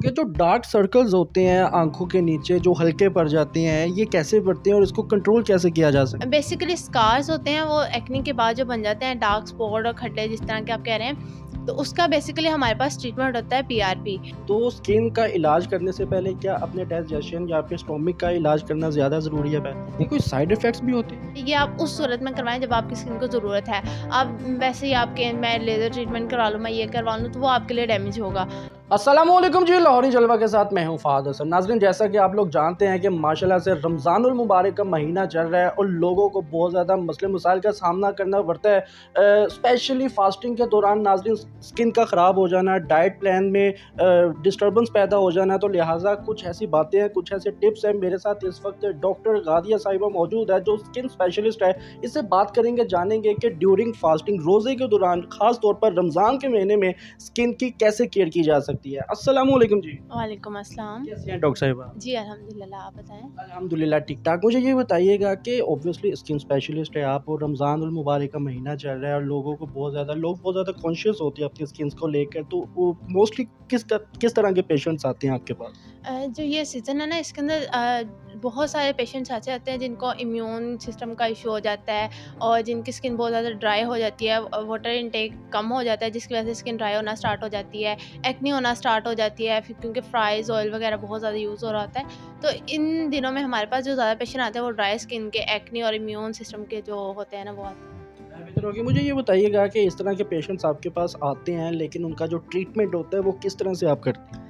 Okay, जो dark circles होते हैं आँखों के नीचे जो हल्के पड़ जाते हैं, ये कैसे पड़ते हैं और इसको कंट्रोल कैसे किया जा सकता बेसिकली स्कार्स होते हैं वो एक्ने के बाद जो बन जाते हैं, डार्क स्पॉट और खड्डे जिस तरह के आप कह रहे हैं, तो उसका बेसिकली हमारे पास ट्रीटमेंट होता है पीआरपी। है? तो स्किन का इलाज करने से पहले क्या अपने डाइजेशन या फिर स्टोमिक का इलाज करना ज़्यादा ज़रूरी है पहले? ये कोई साइड इफ़ेक्ट्स भी होते हैं? ये आप उस सूरत में करवाएं जब आपकी स्किन को ज़रूरत है। अब वैसे ही आपके मैं लेज़र ट्रीटमेंट करवा लूँ, मैं ये करवा लूँ, तो वो आपके लिए डैमेज होगा। अस्सलामुअलैकुम जी, लाहौरी जलवा के साथ मैं हूं फ़हाद हसन। नाज़रीन, जैसा कि आप लोग जानते हैं कि माशाल्लाह से रमज़ानुल मुबारक का महीना चल रहा है और लोगों को बहुत ज़्यादा मसले मसाइल का सामना करना पड़ता है। स्पेशली फ़ास्टिंग के दौरान नाज़रीन स्किन का ख़राब हो जाना, डाइट प्लान में डिस्टर्बेंस पैदा हो जाना, तो लिहाजा कुछ ऐसी बातें हैं, कुछ ऐसे टिप्स हैं। मेरे साथ इस वक्त डॉक्टर गादिया साहिबा मौजूद है जो स्किन स्पेशलिस्ट है। इससे बात करेंगे, जानेंगे कि ड्यूरिंग फ़ास्टिंग रोज़े के दौरान ख़ास तौर पर रमज़ान के महीने में स्किन की कैसे केयर की जा सकती है। अस्सलाम वालेकुम जी। वालेकुम अस्सलाम। कैसी हैं डॉक्टर साहिबा? जी, अल्हम्दुलिल्लाह, आप बताएँ? अल्हम्दुलिल्लाह ठीक-ठाक। मुझे ये बताइएगा कि ऑब्वियसली स्किन स्पेशलिस्ट है आप और रमज़ानुल मुबारक का महीना चल रहा है और लोग बहुत ज़्यादा कॉन्शियस होते हैं अपनी स्किन्स को लेकर, तो वो मोस्टली किस तरह के पेशेंट्स आते हैं आपके पास? जो ये सीज़न है ना, इसके अंदर बहुत सारे पेशेंट्स ऐसे आते हैं जिनको इम्यून सिस्टम का इशू हो जाता है और जिनकी स्किन बहुत ज़्यादा ड्राई हो जाती है, वाटर इनटेक कम हो जाता है जिसकी वजह से स्किन ड्राई होना स्टार्ट हो जाती है, एक्ने होना स्टार्ट हो जाती है, फिर क्योंकि फ्राइज़ ऑयल वगैरह बहुत ज़्यादा यूज़ हो रहा होता है। तो इन दिनों में हमारे पास जो ज़्यादा पेशेंट आते हैं वो ड्राई स्किन के, एक्ने और इम्यून सिस्टम के जो होते हैं ना, वो आते हैं। बेहतर होगी। मुझे ये बताइएगा कि इस तरह के पेशेंट्स आपके पास आते हैं लेकिन उनका जो ट्रीटमेंट होता है वो किस तरह से आप करते हैं?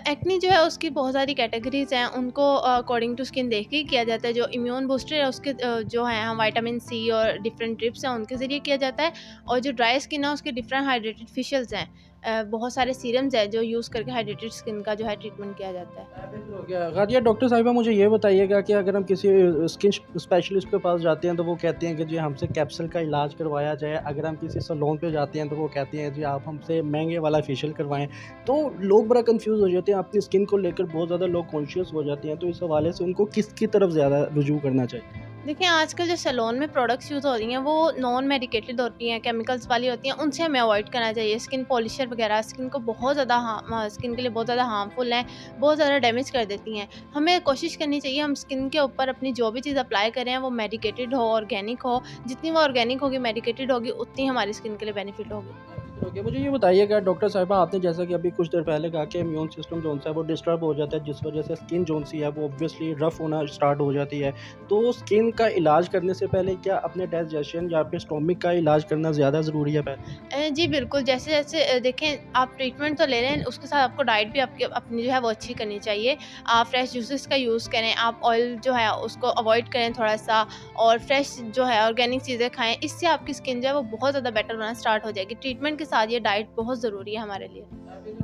एक्ने जो है उसकी बहुत सारी कैटेगरीज़ हैं, उनको अकॉर्डिंग टू स्किन देख के ही किया जाता है। जो इम्यून बूस्टर है उसके जो हैं हम विटामिन सी और डिफरेंट ड्रिप्स हैं उनके ज़रिए किया जाता है, और जो ड्राई स्किन है उसके डिफरेंट हाइड्रेटेड फेशियल्स हैं। बहुत सारे सीरम्स हैं जो यूज़ करके हाइड्रेटेड स्किन का जो है ट्रीटमेंट किया जाता है। बेहतर हो गया। गालिया डॉक्टर साहिबा, मुझे ये बताइएगा कि अगर हम किसी स्किन स्पेशलिस्ट के पास जाते हैं तो वो कहते हैं कि जी हमसे कैप्सूल का इलाज करवाया जाए। अगर हम किसी सैलून पे जाते हैं तो वो कहते हैं जी आप हमसे महँगे वाला फेशियल करवाएँ। तो लोग बड़ा कन्फ्यूज़ हो जाते हैं अपनी स्किन को लेकर, बहुत ज़्यादा लोग कॉन्शियस हो जाते हैं। तो इस हवाले से उनको किसकी तरफ ज़्यादा रुजू करना चाहिए? देखिए, आजकल जो सैलून में प्रोडक्ट्स यूज़ हो रही हैं, वो नॉन मेडिकेटेड होती हैं, केमिकल्स वाली होती हैं, उनसे हमें अवॉइड करना चाहिए। स्किन पॉलिशर वगैरह स्किन को बहुत ज़्यादा स्किन के लिए बहुत ज़्यादा हार्मफुल हैं, बहुत ज़्यादा डैमेज कर देती हैं। हमें कोशिश करनी चाहिए हम स्किन के ऊपर अपनी जो भी चीज़ अप्लाई करें वो मेडिकेटेड हो, ऑर्गेनिक हो। जितनी वो ऑर्गेनिक होगी, मेडिकेटेड होगी, उतनी हमारी स्किन के लिए बेनिफिट होगी। ओके, मुझे ये बताइएगा डॉक्टर साहिबा, आपने जैसा कि अभी कुछ देर पहले कहा कि इम्यून सिस्टम जो-सा है वो डिस्टर्ब हो जाता है जिस वजह से स्किन जो-सी है वो ऑब्वियसली रफ़ होना स्टार्ट हो जाती है। तो स्किन का इलाज करने से पहले क्या अपने डाइजेशन या फिर स्टोमिक का इलाज करना ज़्यादा ज़रूरी है पहले? जी बिल्कुल, जैसे-जैसे देखें आप ट्रीटमेंट तो ले रहे हैं, उसके साथ आपको डाइट भी आपकी अपनी जो है वो अच्छी करनी चाहिए। आप फ्रेश जूसेस का यूज़ करें, आप ऑयल जो है उसको अवॉइड करें थोड़ा-सा, और फ्रेश जो है ऑर्गेनिक चीज़ें खाएँ। इससे आपकी स्किन जो है वो बहुत ज़्यादा बेटर होना स्टार्ट हो जाएगी। ट्रीटमेंट के साथ ये डाइट बहुत ज़रूरी है हमारे लिए।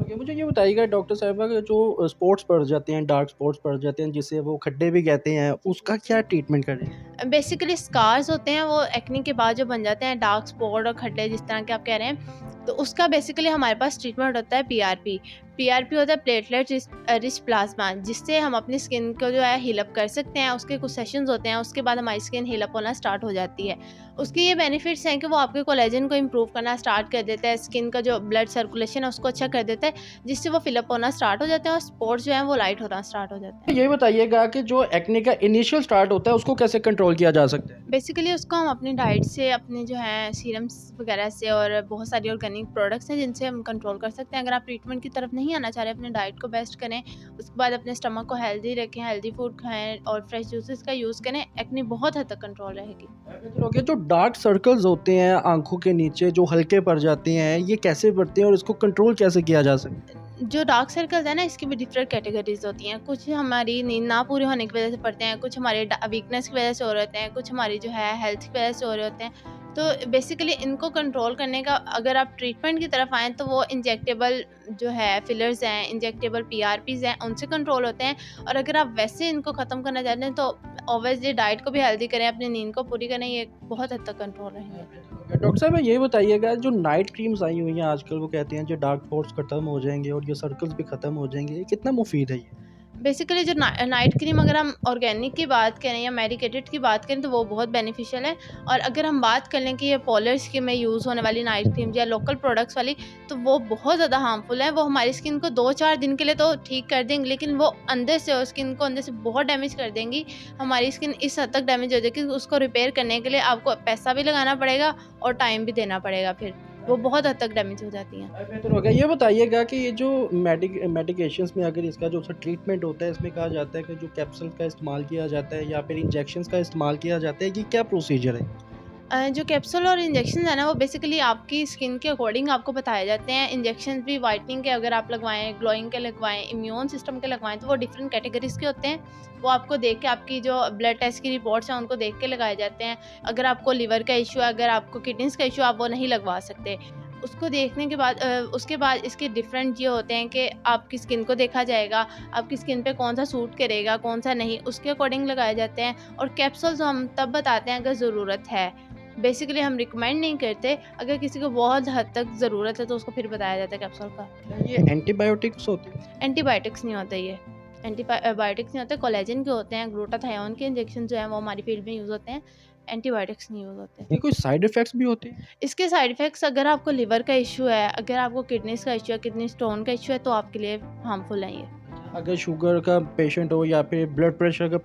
ओके, मुझे ये बताइएगा डॉक्टर साहिबा कि जो स्पॉट्स पड़ जाते हैं, डार्क स्पॉट्स पड़ जाते हैं जिसे वो खड्डे भी कहते हैं, उसका क्या ट्रीटमेंट करें? बेसिकली स्कार्स होते हैं वो एक्ने के बाद जो बन जाते हैं, डार्क स्पॉट और खड्डे जिस तरह के आप कह रहे हैं, तो उसका बेसिकली हमारे पास ट्रीटमेंट होता है पीआरपी। पीआरपी होता है प्लेटलेट रिच प्लाज्मा, जिससे हम अपनी स्किन को जो है हील अप कर सकते हैं। उसके कुछ सेशंस होते हैं, उसके बाद हमारी स्किन हील अप होना स्टार्ट हो जाती है। उसके ये बेनिफिट्स हैं कि वो आपके कोलेजन को इम्प्रूव करना स्टार्ट कर देता है, स्किन का जो ब्लड सर्कुलेशन है उसको अच्छा कर देता है, जिससे वो फिलअप होना स्टार्ट हो जाते हैं और स्पॉट्स जो हैं वो लाइट होना स्टार्ट हो जाते हैं। ये बताइएगा कि जो एक्ने का इनिशियल स्टार्ट होता है उसको कैसे कंट्रोल किया जा सकता है? बेसिकली उसको हम अपनी डाइट से, अपने जो है सीरम्स वगैरह से, और बहुत सारी ऑर्गेनिक प्रोडक्ट्स हैं जिनसे हम कंट्रोल कर सकते हैं। अगर आप ट्रीटमेंट की तरफ नहीं आना चाह रहे, अपने डाइट को बेस्ट करें, उसके बाद अपने स्टमक को हेल्दी रखें, हेल्दी फूड खाएं और फ्रेश जूसेस का यूज़ करें, एक्ने बहुत हद तक कंट्रोल रहेगी। ओके, जो डार्क सर्कल्स होते हैं आँखों के नीचे जो हल्के पड़ जाते हैं, ये कैसे पड़ते हैं और इसको कंट्रोल कैसे किया जा सकता है? जो डार्क सर्कल्स हैं ना, इसकी भी डिफरेंट कैटेगरीज़ होती हैं। कुछ हमारी नींद ना पूरी होने की वज़ह से पड़ते हैं, कुछ हमारे वीकनेस की वज़ह से हो रहे होते हैं, कुछ हमारी जो है हेल्थ की वज़ह से हो रहे होते हैं। तो बेसिकली इनको कंट्रोल करने का अगर आप ट्रीटमेंट की तरफ आएँ, तो वो इंजेक्टेबल जो है फिलर्स हैं, इंजेक्टेबल पीआरपीज़ हैं, उनसे कंट्रोल होते हैं। और अगर आप वैसे इनको ख़त्म करना चाहते हैं, तो ऑब्वियसली डाइट को भी हेल्दी करें, अपनी नींद को पूरी करें, ये बहुत हद तक कंट्रोल रहेंगे। डॉक्टर साहब, ये बताइएगा जो नाइट क्रीम्स आई हुई हैं आजकल, वो कहते हैं जो डार्क स्पॉट्स खत्म हो जाएँगे और ये सर्कल्स भी खत्म हो जाएँगे, ये कितना मुफ़ीद है ये? बेसिकली जो नाइट क्रीम, अगर हम ऑर्गेनिक की बात करें या मेडिकेटेड की बात करें तो वो बहुत बेनिफिशियल है। और अगर हम बात कर लें कि ये पॉलर स्किन में यूज़ होने वाली नाइट क्रीम या लोकल प्रोडक्ट्स वाली, तो वो बहुत ज़्यादा हार्मफुल है। वो हमारी स्किन को 2-4 दिन के लिए तो ठीक कर देंगी, लेकिन वो अंदर से और स्किन को अंदर से बहुत डैमेज कर देंगी। हमारी स्किन इस हद तक डैमेज हो जाएगी कि उसको रिपेयर करने के लिए आपको पैसा भी लगाना पड़ेगा और टाइम भी देना पड़ेगा फिर। वो बहुत हद तक डैमेज हो जाती हैं। बेहतर हो गया। ये बताइएगा कि ये जो मेडिकेशंस में अगर इसका जो ट्रीटमेंट होता है, इसमें कहा जाता है कि जो कैप्सूल का इस्तेमाल किया जाता है या फिर इंजेक्शंस का इस्तेमाल किया जाता है, ये क्या प्रोसीजर है? जो कैप्सूल और इंजेक्शन है ना, वो बेसिकली आपकी स्किन के अकॉर्डिंग आपको बताए जाते हैं। इंजेक्शन भी वाइटनिंग के अगर आप लगवाएं, ग्लोइंग के लगवाएं, इम्यून सिस्टम के लगवाएं, तो वो डिफरेंट कैटेगरीज के होते हैं। वो आपको देख के, आपकी जो ब्लड टेस्ट की रिपोर्ट्स हैं उनको देख के लगाए जाते हैं। अगर आपको लिवर का इशू है, अगर आपको किडनीज का इशू, आप वो नहीं लगवा सकते। उसको देखने के बाद उसके बाद इसके डिफरेंट ये होते हैं कि आपकी स्किन को देखा जाएगा, आपकी स्किन पे कौन सा सूट करेगा, कौन सा नहीं, उसके अकॉर्डिंग लगाए जाते हैं। और कैप्सूल्स हम तब बताते हैं अगर ज़रूरत है। बेसिकली हम रिकमेंड नहीं करते। अगर किसी को बहुत हद तक ज़रूरत है तो उसको फिर बताया जाता है कैप्सूल का। क्या ये एंटीबायोटिक्स होते हैं? एंटीबायोटिक्स नहीं होते ये। एंटीबायोटिक्स नहीं होते, कोलेजन के होते हैं, ग्लूटाथायोन के इंजेक्शन जो हैं वो हमारी फील्ड में यूज़ होते हैं। एंटीबायोटिक्स नहीं यूज़ होते। ये कोई साइड इफ़ेक्ट्स भी होते हैं? इसके साइड इफ़ेक्ट्स, अगर आपको लिवर का इश्यू है, अगर आपको किडनीज़ का इश्यू है, किडनी स्टोन का इश्यू है, तो आपके लिए हार्मफुल है ये। अगर शुगर का पेशेंट हो या फिर ब्लड प्रेशर का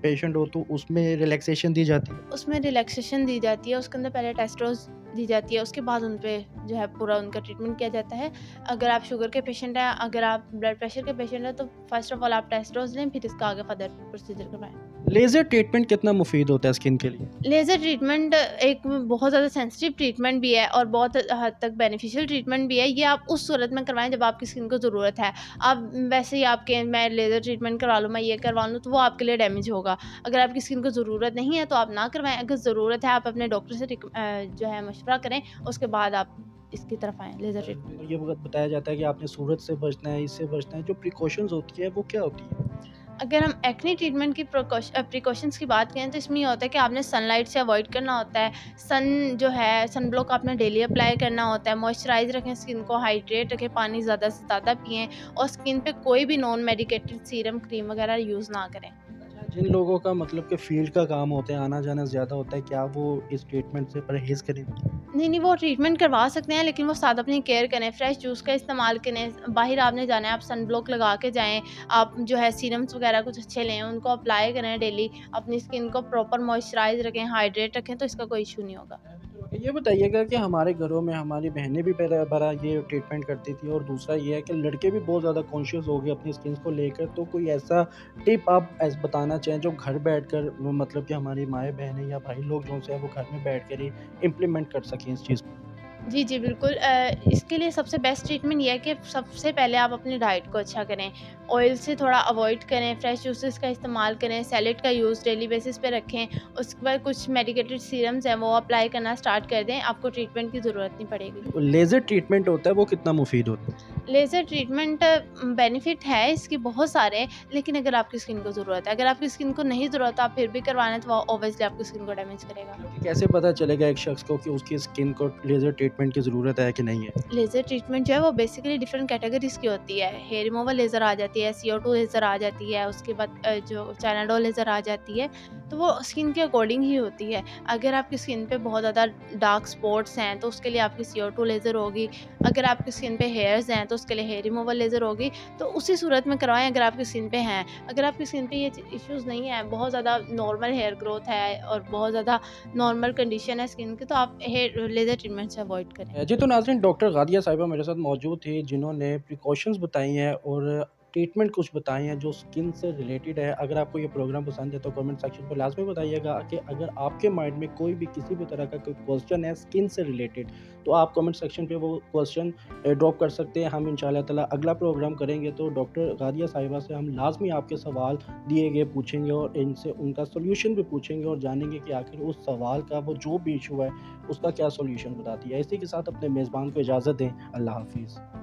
पेशेंट हो तो उसमें रिलैक्सेशन दी जाती है? उसमें रिलैक्सेशन दी जाती है, उसके अंदर पहले टेस्टोस दी जाती है, उसके बाद उन पे जो है पूरा उनका ट्रीटमेंट किया जाता है। अगर आप शुगर के पेशेंट हैं, अगर आप ब्लड प्रेशर के पेशेंट हैं, तो फर्स्ट ऑफ ऑल आप टेस्टोस लें, फिर इसका आगे फर्दर प्रोसीजर करवाएँ। लेज़र ट्रीटमेंट कितना मुफीद होता है स्किन के लिए? लेज़र ट्रीटमेंट एक बहुत ज़्यादा सेंसिटिव ट्रीटमेंट भी है और बहुत हद तक बेनिफिशियल ट्रीटमेंट भी है। ये आप उस सूरत में करवाएँ जब आपकी स्किन को ज़रूरत है। आप वैसे ही आपके मैं लेज़र ट्रीटमेंट करवा लूँ, मैं ये करवा लूँ, तो वो आपके लिए डैमेज होगा। अगर आपकी स्किन को ज़रूरत नहीं है तो आप ना करवाएँ। अगर ज़रूरत है, आप अपने डॉक्टर से जो है मशवरा करें, उसके बाद आप इसकी तरफ आएँ, लेज़र ट्रीटमेंट। और ये बताया जाता है कि आपने सूरज से बचना है, इससे बचना है, जो प्रिकॉशंस होती है वो क्या होती है? अगर हम एक्ने ट्रीटमेंट की प्रिकॉशंस की बात करें, तो इसमें ये होता है कि आपने सनलाइट से अवॉइड करना होता है। जो है सन ब्लॉक आपने डेली अप्लाई करना होता है। मॉइस्चराइज़ रखें स्किन को, हाइड्रेट रखें, पानी ज़्यादा से ज़्यादा पिएँ और स्किन पे कोई भी नॉन मेडिकेटेड सीरम, क्रीम वगैरह यूज़ ना करें। अच्छा, जिन लोगों का मतलब कि फील्ड का काम होता है, आना-जाना ज़्यादा होता है, क्या वो इस ट्रीटमेंट से परहेज़ करें? नहीं, नहीं, वो ट्रीटमेंट करवा सकते हैं, लेकिन वो साथ अपनी केयर करें, फ्रेश जूस का इस्तेमाल करें। बाहर आपने जाना है, आप सन ब्लॉक लगा के जाएँ, आप जो है सीरम्स वगैरह कुछ अच्छे लें, उनको अप्लाई करें डेली, अपनी स्किन को प्रॉपर मॉइस्चराइज़ रखें, हाइड्रेट रखें, तो इसका कोई इश्यू नहीं होगा। ये बताइएगा कि हमारे घरों में हमारी बहनें भी पहले बड़ा ये ट्रीटमेंट करती थी और दूसरा ये है कि लड़के भी बहुत ज़्यादा कॉन्शियस हो गए अपनी स्किन को लेकर, तो कोई ऐसा टिप आप बताना चाहें जो घर बैठकर मतलब कि हमारी माएँ बहनें या भाई लोग जो है वो घर में बैठकर ही इम्प्लीमेंट कर सकें इस चीज़ को? जी, जी, बिल्कुल। इसके लिए सबसे बेस्ट ट्रीटमेंट ये है कि सबसे पहले आप अपनी डाइट को अच्छा करें। ऑयल से थोड़ा अवॉइड करें, फ्रेश जूसेस का इस्तेमाल करें, सैलेड का यूज़ डेली बेसिस पे रखें। उसके बाद कुछ मेडिकेटेड सीरम्स हैं, वो अप्लाई करना स्टार्ट कर दें, आपको ट्रीटमेंट की ज़रूरत नहीं पड़ेगी। लेज़र ट्रीटमेंट होता है वो कितना मुफ़ीद होता है? लेज़र ट्रीटमेंट बेनिफिट है इसके बहुत सारे, लेकिन अगर आपकी स्किन को ज़रूरत है, अगर आपकी स्किन को नहीं ज़रूरत, आप फिर भी करवाना है, तो वो ऑब्वियसली आपकी स्किन को डैमेज करेगा। कैसे पता चलेगा एक शख्स को कि उसकी स्किन को लेज़र ट्रीटमेंट की ज़रूरत है कि नहीं है? लेज़र ट्रीटमेंट जो है वो बेसिकली डिफरेंट कैटेगरीज़ की होती है। हेयर रिमूवल लेज़र आ जाती है, CO2 लेज़र आ जाती है, उसके बाद जो चाइनाडोल लेज़र आ जाती है, तो वो स्किन के अकॉर्डिंग ही होती है। अगर आपकी स्किन पे बहुत ज़्यादा डार्क स्पॉट्स हैं, तो उसके लिए आपकी CO2 लेज़र होगी। अगर आपकी स्किन पे हेयर्स हैं, तो उसके लिए हेयर रिमूवल लेज़र होगी। तो उसी सूरत में करवाएँ अगर आपकी स्किन पे हैं। अगर आपकी स्किन पे ये इश्यूज़ नहीं है, बहुत ज़्यादा नॉर्मल हेयर ग्रोथ है और बहुत ज़्यादा नॉर्मल कंडीशन है स्किन की, तो आप हेयर लेज़र ट्रीटमेंट से अवॉइड करें। जी, तो नाज़रीन डॉक्टर गादिया साहिबा मेरे साथ मौजूद थी जिन्होंने प्रिकॉशंस बताई हैं और ट्रीटमेंट कुछ बताए हैं जो स्किन से रिलेटेड है। अगर आपको ये प्रोग्राम पसंद है तो कमेंट सेक्शन पे लाज़मी बताइएगा कि अगर आपके माइंड में कोई भी किसी भी तरह का कोई क्वेश्चन है स्किन से रिलेटेड, तो आप कमेंट सेक्शन पे वो क्वेश्चन ड्रॉप कर सकते हैं। हम इंशाअल्लाह ताला अगला प्रोग्राम करेंगे तो डॉक्टर गादिया साहिबा से हम लाज़मी आपके सवाल दिए गए पूछेंगे और इनसे उनका सॉल्यूशन भी पूछेंगे और जानेंगे कि आखिर उस सवाल का वो जो भी इश्यू है उसका क्या सॉल्यूशन बताती है। इसी के साथ अपने मेज़बान को इजाज़त दें। अल्लाह हाफ़िज़।